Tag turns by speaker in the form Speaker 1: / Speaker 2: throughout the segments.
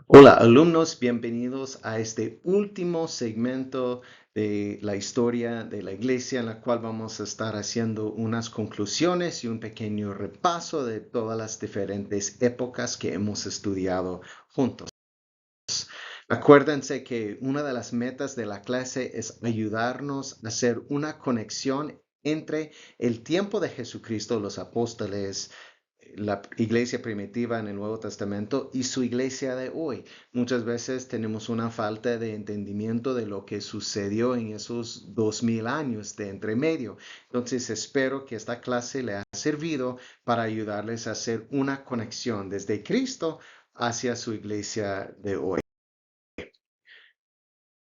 Speaker 1: Hola, alumnos, bienvenidos a este último segmento de la historia de la iglesia, en la cual vamos a estar haciendo unas conclusiones y un pequeño repaso de todas las diferentes épocas que hemos estudiado juntos. Acuérdense que una de las metas de la clase es ayudarnos a hacer una conexión entre el tiempo de Jesucristo, los apóstoles, la iglesia primitiva en el Nuevo Testamento y su iglesia de hoy. Muchas veces tenemos una falta de entendimiento de lo que sucedió en esos 2000 años de entremedio. Entonces espero que esta clase le haya servido para ayudarles a hacer una conexión desde Cristo hacia su iglesia de hoy.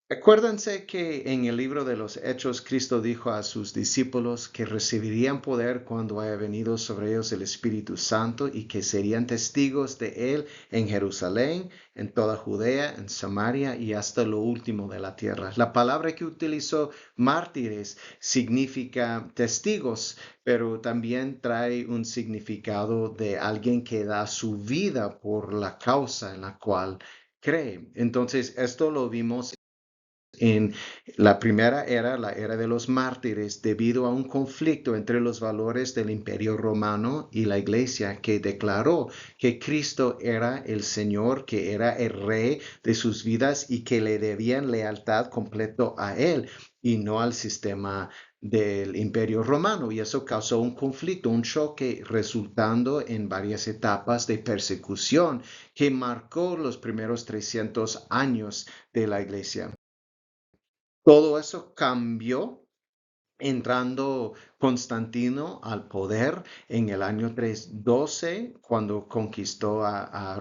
Speaker 1: Acuérdense que en el libro de los Hechos, Cristo dijo a sus discípulos que recibirían poder cuando haya venido sobre ellos el Espíritu Santo y que serían testigos de Él en Jerusalén, en toda Judea, en Samaria y hasta lo último de la tierra. La palabra que utilizó mártires significa testigos, pero también trae un significado de alguien que da su vida por la causa en la cual cree. Entonces, esto lo vimos en la primera era, la era de los mártires, debido a un conflicto entre los valores del Imperio Romano y la Iglesia, que declaró que Cristo era el Señor, que era el Rey de sus vidas y que le debían lealtad completo a Él y no al sistema del Imperio Romano. Y eso causó un conflicto, un choque, resultando en varias etapas de persecución que marcó los primeros 300 años de la Iglesia. Todo eso cambió entrando Constantino al poder en el año 312, cuando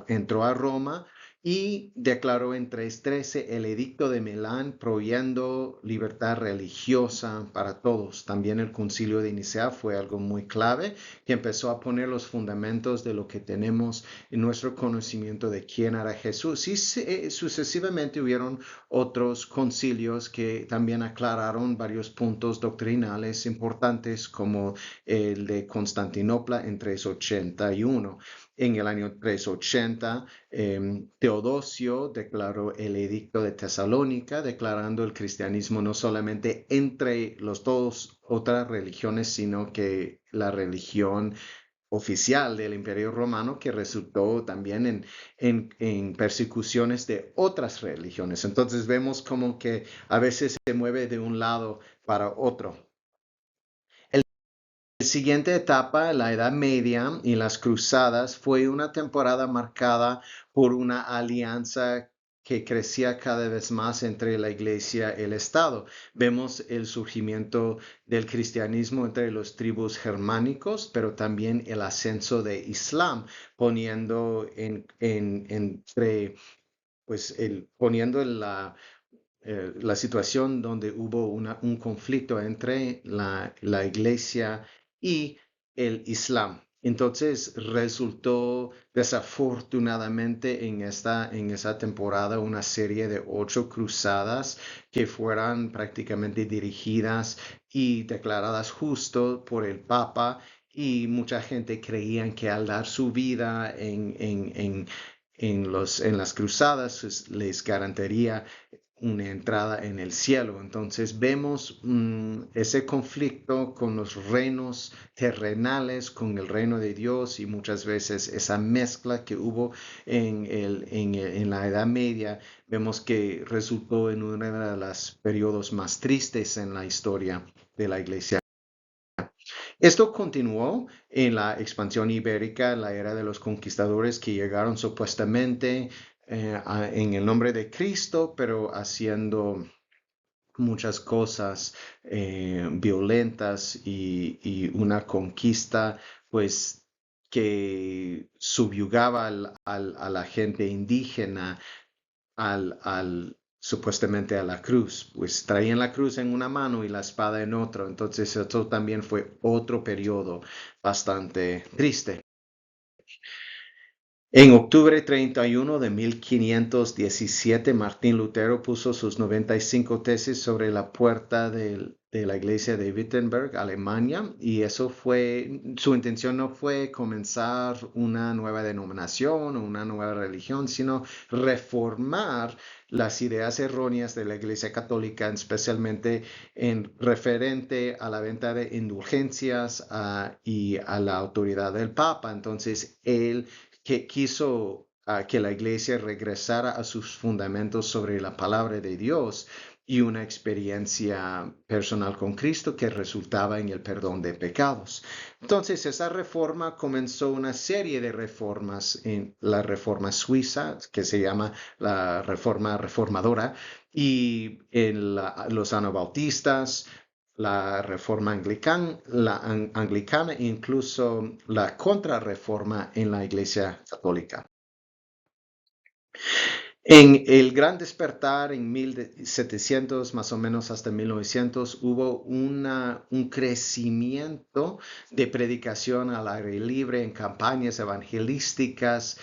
Speaker 1: entró a Roma y declaró en 313 el Edicto de Milán prohibiendo libertad religiosa para todos. También el Concilio de Nicea fue algo muy clave que empezó a poner los fundamentos de lo que tenemos en nuestro conocimiento de quién era Jesús. Y sucesivamente hubieron otros concilios que también aclararon varios puntos doctrinales importantes, como el de Constantinopla en 381. En el año 380, Teodosio declaró el Edicto de Tesalónica, declarando el cristianismo no solamente entre los dos otras religiones, sino que la religión oficial del Imperio Romano, que resultó también en persecuciones de otras religiones. Entonces vemos como que a veces se mueve de un lado para otro. La siguiente etapa, la Edad Media y las Cruzadas, fue una temporada marcada por una alianza que crecía cada vez más entre la Iglesia y el Estado. Vemos el surgimiento del cristianismo entre los tribus germánicos, pero también el ascenso de Islam, poniendo poniendo la situación donde hubo un conflicto entre la iglesia y el Islam. Entonces resultó desafortunadamente en esa temporada una serie de 8 cruzadas que fueran prácticamente dirigidas y declaradas justo por el Papa, y mucha gente creían que al dar su vida en las cruzadas pues, les garantiría una entrada en el cielo. Entonces vemos ese conflicto con los reinos terrenales, con el reino de Dios, y muchas veces esa mezcla que hubo en la Edad Media, vemos que resultó en uno de los periodos más tristes en la historia de la iglesia. Esto continuó en la expansión ibérica, la era de los conquistadores que llegaron supuestamente en el nombre de Cristo, pero haciendo muchas cosas violentas y una conquista, pues, que subyugaba a la gente indígena supuestamente a la cruz. Pues traían la cruz en una mano y la espada en otra. Entonces, eso también fue otro periodo bastante triste. En octubre 31 de 1517, Martín Lutero puso sus 95 tesis sobre la puerta de la iglesia de Wittenberg, Alemania, y su intención no fue comenzar una nueva denominación o una nueva religión, sino reformar las ideas erróneas de la iglesia católica, especialmente en referente a la venta de indulgencias y a la autoridad del Papa. Entonces, él que quiso que la iglesia regresara a sus fundamentos sobre la palabra de Dios y una experiencia personal con Cristo que resultaba en el perdón de pecados. Entonces, esa reforma comenzó una serie de reformas en la reforma suiza, que se llama la reforma reformadora, y en los anabautistas, la reforma anglicana e incluso la contrarreforma en la Iglesia Católica. En el Gran Despertar en 1700, más o menos hasta 1900, hubo un crecimiento de predicación al aire libre en campañas evangelísticas,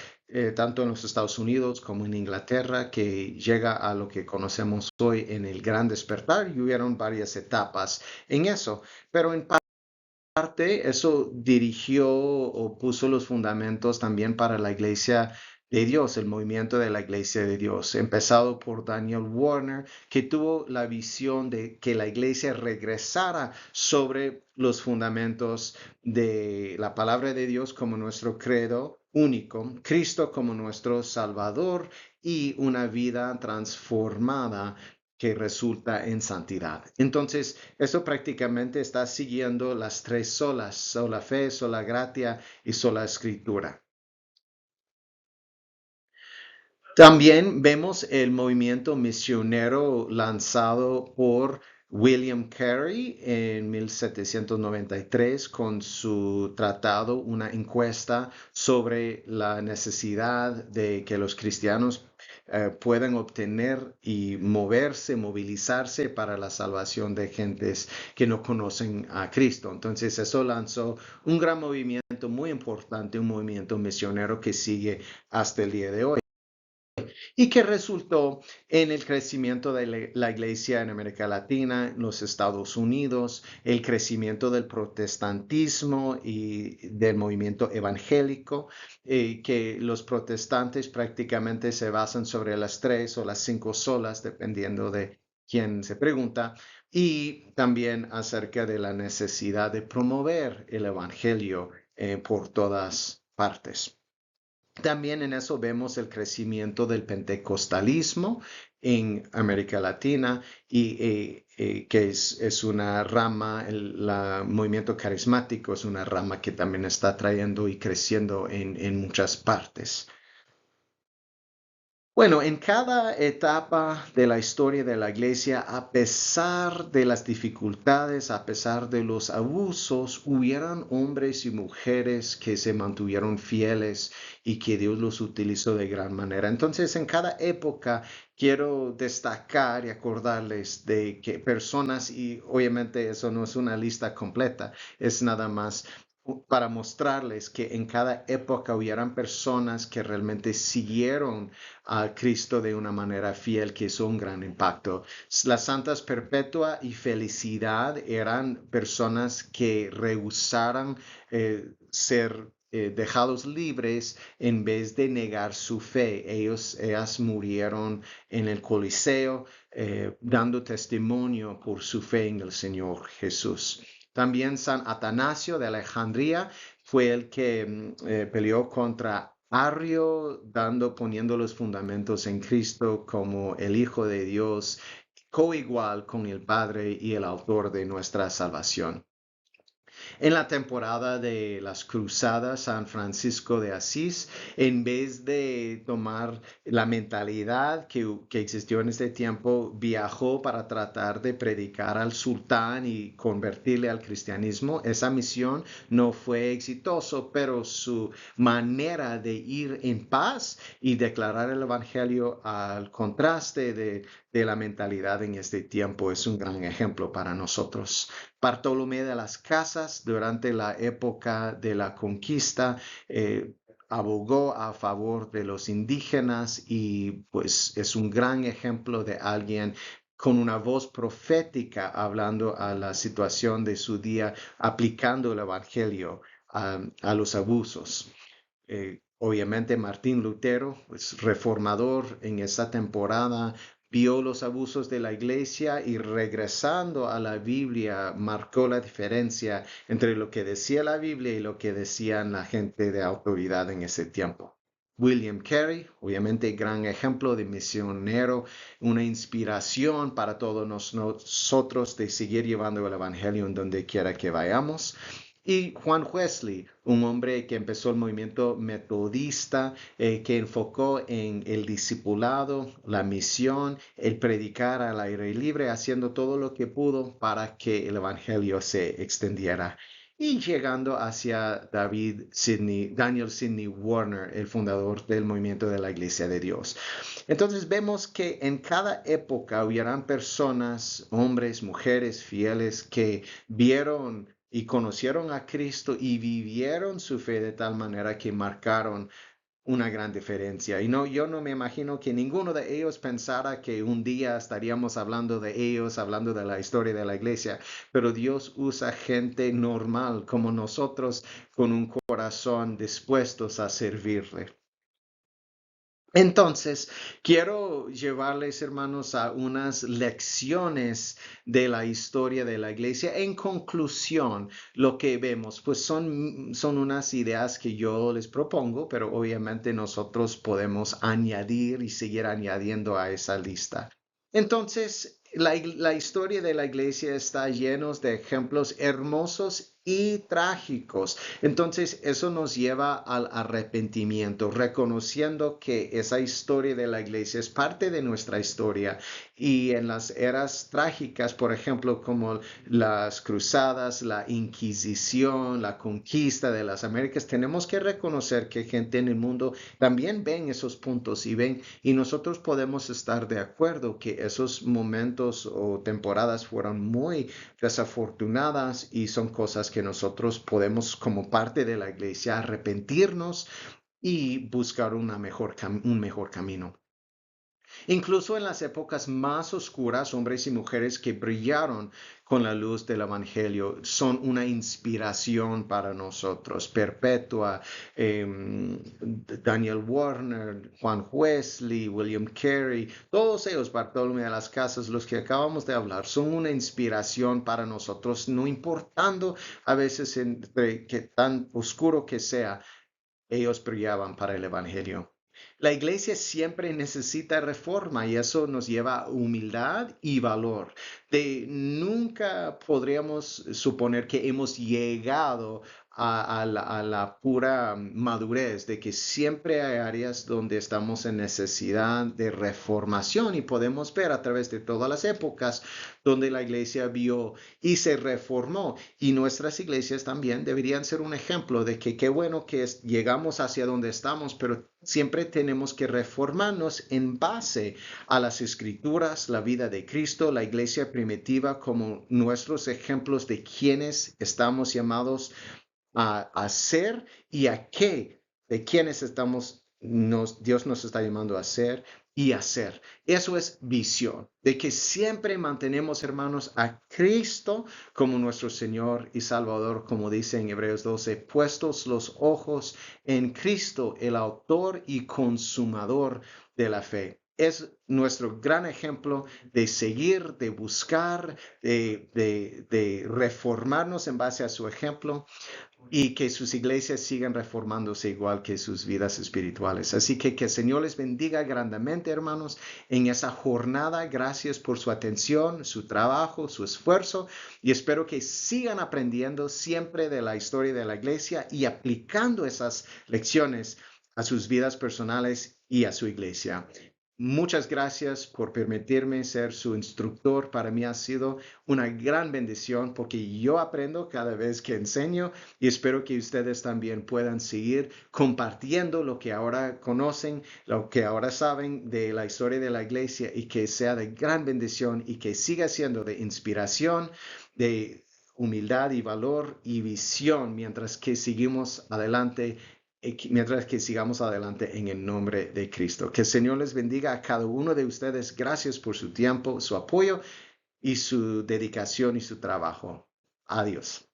Speaker 1: tanto en los Estados Unidos como en Inglaterra, que llega a lo que conocemos hoy en el Gran Despertar, y hubieron varias etapas en eso, pero en parte eso dirigió o puso los fundamentos también para la Iglesia de Dios, el movimiento de la Iglesia de Dios, empezado por Daniel Warner, que tuvo la visión de que la Iglesia regresara sobre los fundamentos de la palabra de Dios como nuestro credo único, Cristo como nuestro Salvador y una vida transformada que resulta en santidad. Entonces, eso prácticamente está siguiendo las tres solas: sola fe, sola gratia y sola escritura. También vemos el movimiento misionero lanzado por William Carey en 1793 con su tratado, una encuesta sobre la necesidad de que los cristianos puedan obtener y movilizarse para la salvación de gentes que no conocen a Cristo. Entonces eso lanzó un gran movimiento muy importante, un movimiento misionero que sigue hasta el día de hoy y que resultó en el crecimiento de la iglesia en América Latina, en los Estados Unidos, el crecimiento del protestantismo y del movimiento evangélico, que los protestantes prácticamente se basan sobre las tres o las cinco solas, dependiendo de quién se pregunta, y también acerca de la necesidad de promover el evangelio por todas partes. También en eso vemos el crecimiento del pentecostalismo en América Latina y que es una rama, el movimiento carismático es una rama que también está trayendo y creciendo en muchas partes. Bueno, en cada etapa de la historia de la iglesia, a pesar de las dificultades, a pesar de los abusos, hubieron hombres y mujeres que se mantuvieron fieles y que Dios los utilizó de gran manera. Entonces, en cada época quiero destacar y acordarles de que personas, y obviamente eso no es una lista completa, es nada más para mostrarles que en cada época hubieran personas que realmente siguieron a Cristo de una manera fiel, que hizo un gran impacto. Las Santas Perpetua y Felicidad eran personas que rehusaran ser dejados libres en vez de negar su fe. Ellas murieron en el Coliseo dando testimonio por su fe en el Señor Jesús. También San Atanasio de Alejandría fue el que peleó contra Arrio, poniendo los fundamentos en Cristo como el Hijo de Dios, coigual con el Padre y el autor de nuestra salvación. En la temporada de las cruzadas, San Francisco de Asís, en vez de tomar la mentalidad que existió en este tiempo, viajó para tratar de predicar al sultán y convertirle al cristianismo. Esa misión no fue exitoso, pero su manera de ir en paz y declarar el evangelio al contraste de la mentalidad en este tiempo es un gran ejemplo para nosotros. Bartolomé de las Casas, durante la época de la conquista, abogó a favor de los indígenas y pues es un gran ejemplo de alguien con una voz profética hablando a la situación de su día, aplicando el evangelio a los abusos. Obviamente Martín Lutero, pues reformador en esa temporada, vio los abusos de la iglesia y regresando a la Biblia marcó la diferencia entre lo que decía la Biblia y lo que decían la gente de autoridad en ese tiempo. William Carey, obviamente gran ejemplo de misionero, una inspiración para todos nosotros de seguir llevando el Evangelio en donde quiera que vayamos. Y Juan Wesley, un hombre que empezó el movimiento metodista, que enfocó en el discipulado, la misión, el predicar al aire libre, haciendo todo lo que pudo para que el evangelio se extendiera. Y llegando hacia Daniel Sidney Warner, el fundador del movimiento de la Iglesia de Dios. Entonces vemos que en cada época hubieran personas, hombres, mujeres fieles que vieron y conocieron a Cristo y vivieron su fe de tal manera que marcaron una gran diferencia. Y no, yo no me imagino que ninguno de ellos pensara que un día estaríamos hablando de ellos, hablando de la historia de la iglesia, pero Dios usa gente normal como nosotros con un corazón dispuestos a servirle. Entonces, quiero llevarles, hermanos, a unas lecciones de la historia de la iglesia. En conclusión, lo que vemos, pues son unas ideas que yo les propongo, pero obviamente nosotros podemos añadir y seguir añadiendo a esa lista. Entonces, la historia de la iglesia está llena de ejemplos hermosos y trágicos. Entonces, eso nos lleva al arrepentimiento, reconociendo que esa historia de la iglesia es parte de nuestra historia. Y en las eras trágicas, por ejemplo, como las cruzadas, la Inquisición, la conquista de las Américas, tenemos que reconocer que gente en el mundo también ven esos puntos y nosotros podemos estar de acuerdo que esos momentos o temporadas fueron muy desafortunadas y son cosas que nosotros podemos como parte de la iglesia arrepentirnos y buscar un mejor camino. Incluso en las épocas más oscuras, hombres y mujeres que brillaron con la luz del Evangelio son una inspiración para nosotros. Perpetua, Daniel Warner, Juan Wesley, William Carey, todos ellos, Bartolomé de las Casas, los que acabamos de hablar, son una inspiración para nosotros, no importando a veces que tan oscuro que sea, ellos brillaban para el Evangelio. La iglesia siempre necesita reforma y eso nos lleva a humildad y valor. Nunca podríamos suponer que hemos llegado a la pura madurez, de que siempre hay áreas donde estamos en necesidad de reformación y podemos ver a través de todas las épocas donde la iglesia vio y se reformó. Y nuestras iglesias también deberían ser un ejemplo de que qué bueno que llegamos hacia donde estamos, pero siempre tenemos que reformarnos en base a las escrituras, la vida de Cristo, la iglesia primitiva como nuestros ejemplos de quienes estamos llamados a ser y a qué, de quienes Dios nos está llamando a ser y hacer. Eso es visión, de que siempre mantenemos, hermanos, a Cristo como nuestro Señor y Salvador, como dice en Hebreos 12, puestos los ojos en Cristo, el autor y consumador de la fe. Es nuestro gran ejemplo de seguir, de buscar, de reformarnos en base a su ejemplo y que sus iglesias sigan reformándose igual que sus vidas espirituales. Así que el Señor les bendiga grandemente, hermanos, en esa jornada. Gracias por su atención, su trabajo, su esfuerzo y espero que sigan aprendiendo siempre de la historia de la iglesia y aplicando esas lecciones a sus vidas personales y a su iglesia. Muchas gracias por permitirme ser su instructor. Para mí ha sido una gran bendición porque yo aprendo cada vez que enseño y espero que ustedes también puedan seguir compartiendo lo que ahora conocen, lo que ahora saben de la historia de la iglesia y que sea de gran bendición y que siga siendo de inspiración, de humildad y valor y visión mientras que seguimos adelante mientras que sigamos adelante en el nombre de Cristo. Que el Señor les bendiga a cada uno de ustedes. Gracias por su tiempo, su apoyo y su dedicación y su trabajo. Adiós.